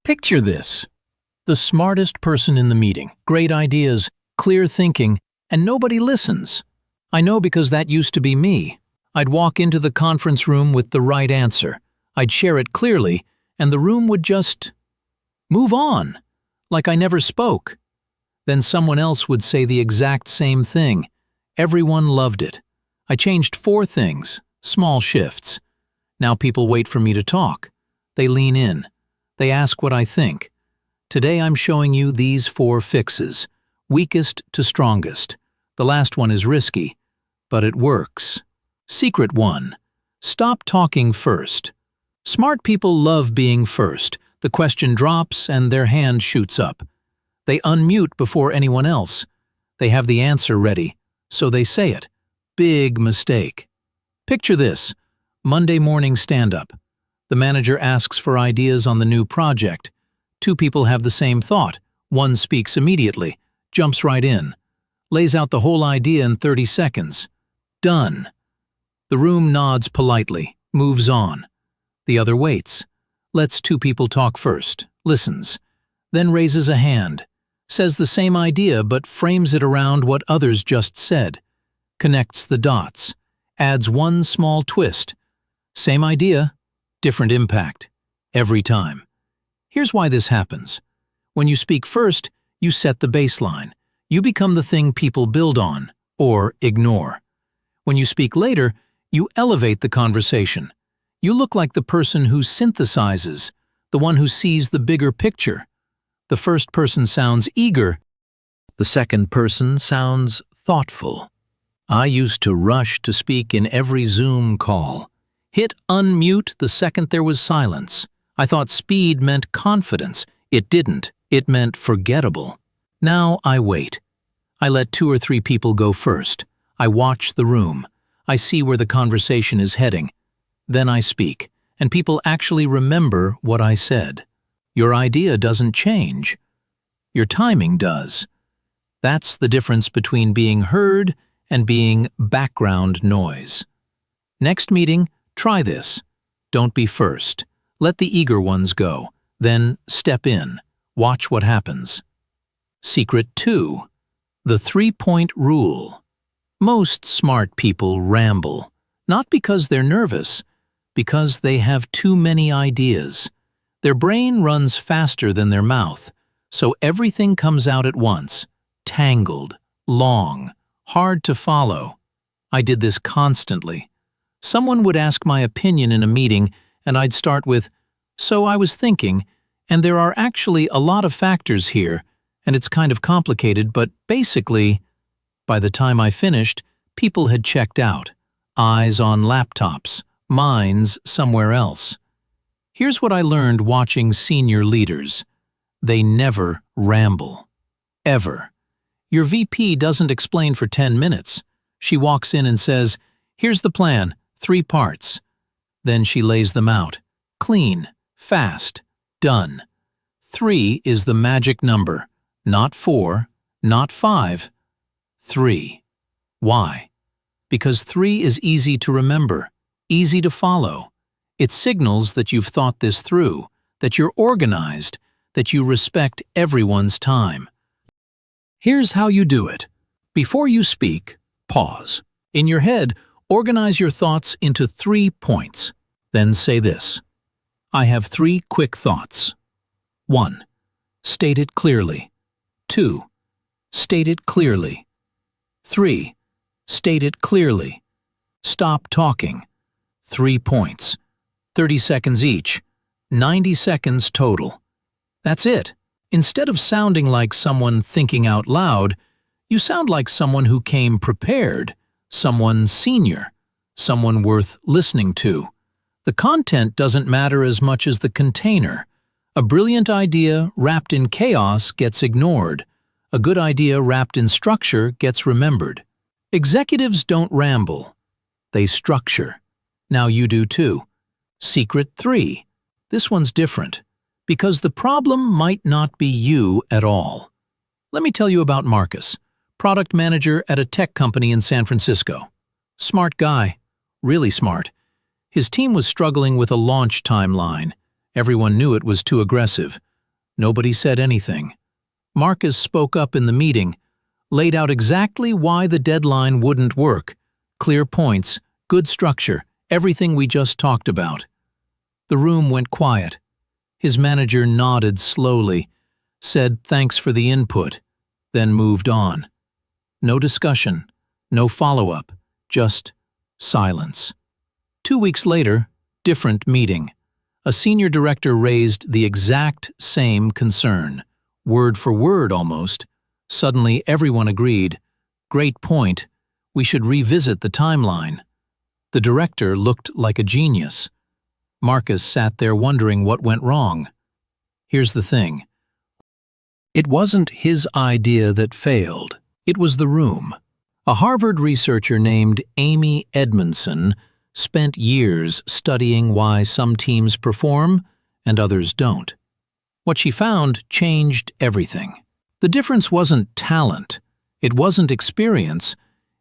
Picture this. The smartest person in the meeting, great ideas, clear thinking, and nobody listens. I know because that used to be me. I'd walk into the conference room with the right answer. I'd share it clearly, and the room would just move on, like I never spoke. Then someone else would say the exact same thing. Everyone loved it. I changed 4 things, small shifts. Now people wait for me to talk. They lean in. They ask what I think. Today I'm showing you these 4 fixes, weakest to strongest. The last one is risky, but it works. Secret 1. Stop talking first. Smart people love being first. The question drops and their hand shoots up. They unmute before anyone else. They have the answer ready, so they say it. Big mistake. Picture this. Monday morning stand-up. The manager asks for ideas on the new project. 2 people have the same thought. One speaks immediately, jumps right in, lays out the whole idea in 30 seconds. Done. The room nods politely, moves on. The other waits, lets 2 people talk first, listens, then raises a hand, says the same idea but frames it around what others just said, connects the dots, adds one small twist. Same idea, different impact, every time. Here's why this happens. When you speak first, you set the baseline. You become the thing people build on, or ignore. When you speak later, you elevate the conversation. You look like the person who synthesizes, the one who sees the bigger picture. The first person sounds eager. The second person sounds thoughtful. I used to rush to speak in every Zoom call. Hit unmute the second there was silence. I thought speed meant confidence. It didn't. It meant forgettable. Now I wait. I let 2 or 3 people go first. I watch the room. I see where the conversation is heading. Then I speak, and people actually remember what I said. Your idea doesn't change. Your timing does. That's the difference between being heard and being background noise. Next meeting, try this. Don't be first. Let the eager ones go. Then step in. Watch what happens. Secret 2. The 3-point rule. Most smart people ramble, not because they're nervous, because they have too many ideas. Their brain runs faster than their mouth, so everything comes out at once, tangled, long, hard to follow. I did this constantly. Someone would ask my opinion in a meeting, and I'd start with, "So I was thinking, and there are actually a lot of factors here, and it's kind of complicated, but basically..." By the time I finished, people had checked out, eyes on laptops, minds somewhere else. Here's what I learned watching senior leaders. They never ramble. Ever. Your VP doesn't explain for 10 minutes. She walks in and says, "Here's the plan, 3 parts." Then she lays them out. Clean, fast, done. 3 is the magic number. Not 4, not 5. 3. Why? Because 3 is easy to remember, easy to follow. It signals that you've thought this through, that you're organized, that you respect everyone's time. Here's how you do it. Before you speak, pause. In your head, organize your thoughts into 3 points. Then say this. I have 3 quick thoughts. 1. State it clearly. 2. State it clearly. 3. State it clearly. Stop talking. 3 points. 30 seconds each. 90 seconds total. That's it. Instead of sounding like someone thinking out loud, you sound like someone who came prepared, someone senior, someone worth listening to. The content doesn't matter as much as the container. A brilliant idea wrapped in chaos gets ignored. A good idea wrapped in structure gets remembered. Executives don't ramble. They structure. Now you do too. Secret 3. This one's different, because the problem might not be you at all. Let me tell you about Marcus, product manager at a tech company in San Francisco. Smart guy. Really smart. His team was struggling with a launch timeline. Everyone knew it was too aggressive. Nobody said anything. Marcus spoke up in the meeting, laid out exactly why the deadline wouldn't work. Clear points, good structure, everything we just talked about. The room went quiet. His manager nodded slowly, said thanks for the input, then moved on. No discussion, no follow-up, just silence. 2 weeks later, different meeting. A senior director raised the exact same concern, word for word almost. Suddenly everyone agreed, "Great point, we should revisit the timeline." The director looked like a genius. Marcus sat there wondering what went wrong. Here's the thing. It wasn't his idea that failed, it was the room. A Harvard researcher named Amy Edmondson spent years studying why some teams perform and others don't. What she found changed everything. The difference wasn't talent, it wasn't experience,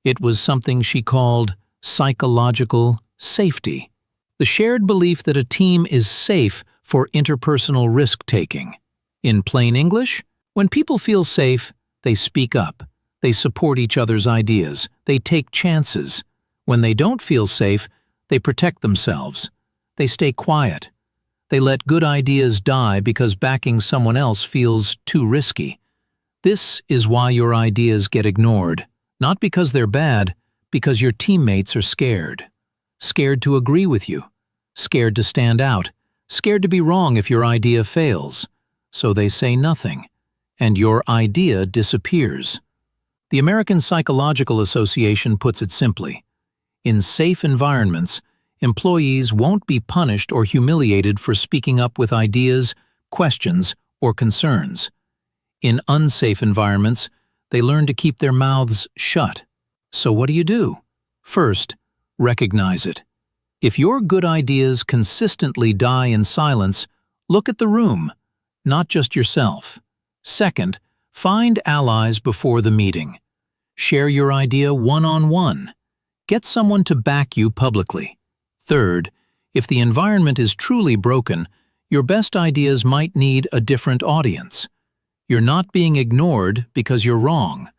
it was something she called psychological safety. The shared belief that a team is safe for interpersonal risk-taking. In plain English, when people feel safe, they speak up, they support each other's ideas, they take chances. When they don't feel safe, they protect themselves. They stay quiet. They let good ideas die because backing someone else feels too risky. This is why your ideas get ignored, not because they're bad, because your teammates are scared. Scared to agree with you, scared to stand out, scared to be wrong if your idea fails. So they say nothing, and your idea disappears. The American Psychological Association puts it simply. In safe environments, employees won't be punished or humiliated for speaking up with ideas, questions, or concerns. In unsafe environments, they learn to keep their mouths shut. So what do? First, recognize it. If your good ideas consistently die in silence, look at the room, not just yourself. Second, find allies before the meeting. Share your idea one-on-one. Get someone to back you publicly. Third, if the environment is truly broken, your best ideas might need a different audience. You're not being ignored because you're wrong.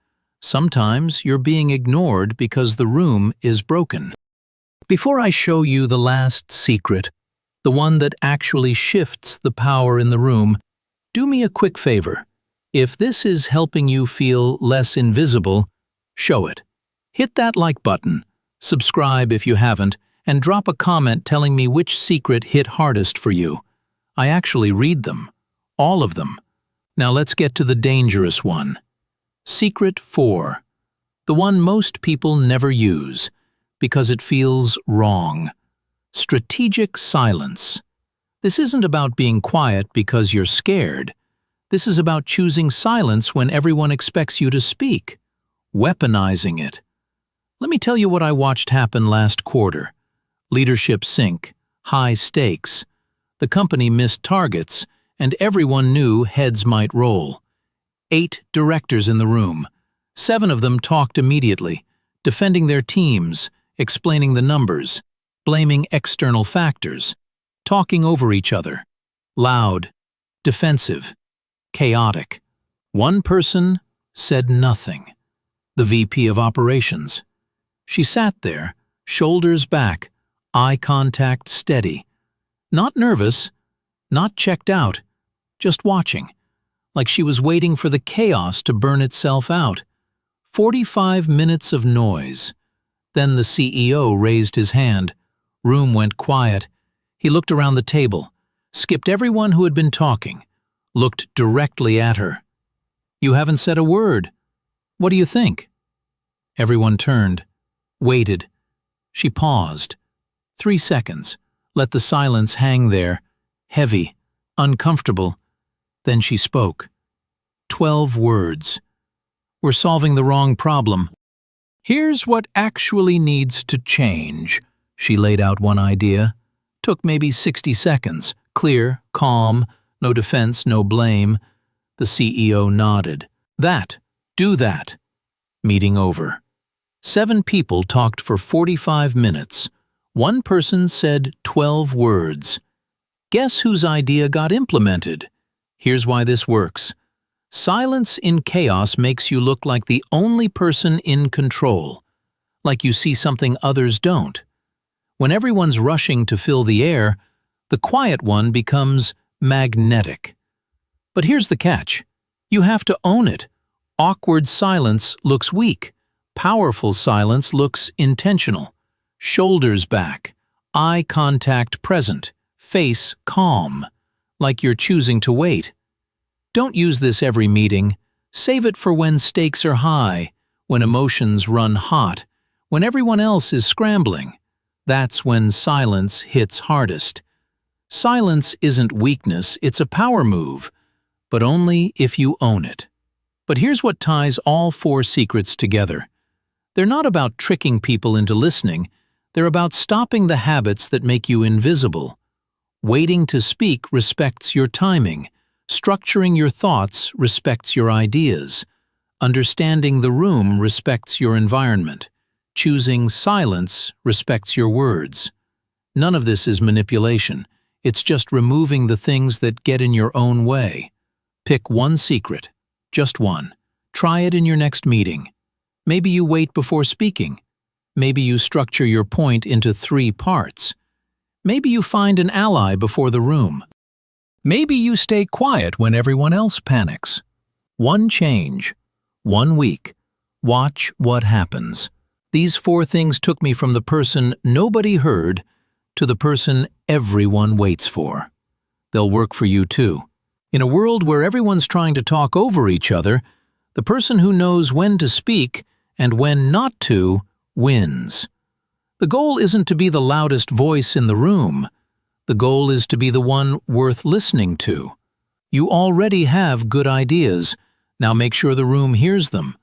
Sometimes you're being ignored because the room is broken. Before I show you the last secret, the one that actually shifts the power in the room, do me a quick favor. If this is helping you feel less invisible, show it. Hit that like button, subscribe if you haven't, and drop a comment telling me which secret hit hardest for you. I actually read them, all of them. Now let's get to the dangerous one. Secret 4. The one most people never use, because it feels wrong. Strategic silence. This isn't about being quiet because you're scared. This is about choosing silence when everyone expects you to speak. Weaponizing it. Let me tell you what I watched happen last quarter. Leadership sink, high stakes. The company missed targets, and everyone knew heads might roll. 8 directors in the room. 7 of them talked immediately, defending their teams, explaining the numbers, blaming external factors, talking over each other. Loud, defensive, chaotic. One person said nothing. The VP of Operations. She sat there, shoulders back, eye contact steady. Not nervous, not checked out, just watching, like she was waiting for the chaos to burn itself out. 45 minutes of noise. Then the CEO raised his hand. Room went quiet. He looked around the table, skipped everyone who had been talking, looked directly at her. "You haven't said a word. What do you think?" Everyone turned, waited. She paused. 3 seconds, let the silence hang there, heavy, uncomfortable. Then she spoke. 12 words. "We're solving the wrong problem. Here's what actually needs to change." She laid out one idea. Took maybe 60 seconds, clear, calm, no defense, no blame. The CEO nodded. Do that. Meeting over. 7 people talked for 45 minutes. One person said 12 words. Guess whose idea got implemented? Here's why this works. Silence in chaos makes you look like the only person in control, like you see something others don't. When everyone's rushing to fill the air, the quiet one becomes magnetic. But here's the catch. You have to own it. Awkward silence looks weak. Powerful silence looks intentional. Shoulders back, eye contact present, face calm, like you're choosing to wait. Don't use this every meeting. Save it for when stakes are high, when emotions run hot, when everyone else is scrambling. That's when silence hits hardest. Silence isn't weakness, it's a power move, but only if you own it. But here's what ties all 4 secrets together. They're not about tricking people into listening, they're about stopping the habits that make you invisible. Waiting to speak respects your timing. Structuring your thoughts respects your ideas. Understanding the room respects your environment. Choosing silence respects your words. None of this is manipulation. It's just removing the things that get in your own way. Pick one secret. Just one. Try it in your next meeting. Maybe you wait before speaking. Maybe you structure your point into 3 parts. Maybe you find an ally before the room. Maybe you stay quiet when everyone else panics. One change. 1 week. Watch what happens. These 4 things took me from the person nobody heard to the person everyone waits for. They'll work for you too. In a world where everyone's trying to talk over each other, the person who knows when to speak and when not to wins. The goal isn't to be the loudest voice in the room. The goal is to be the one worth listening to. You already have good ideas. Now make sure the room hears them.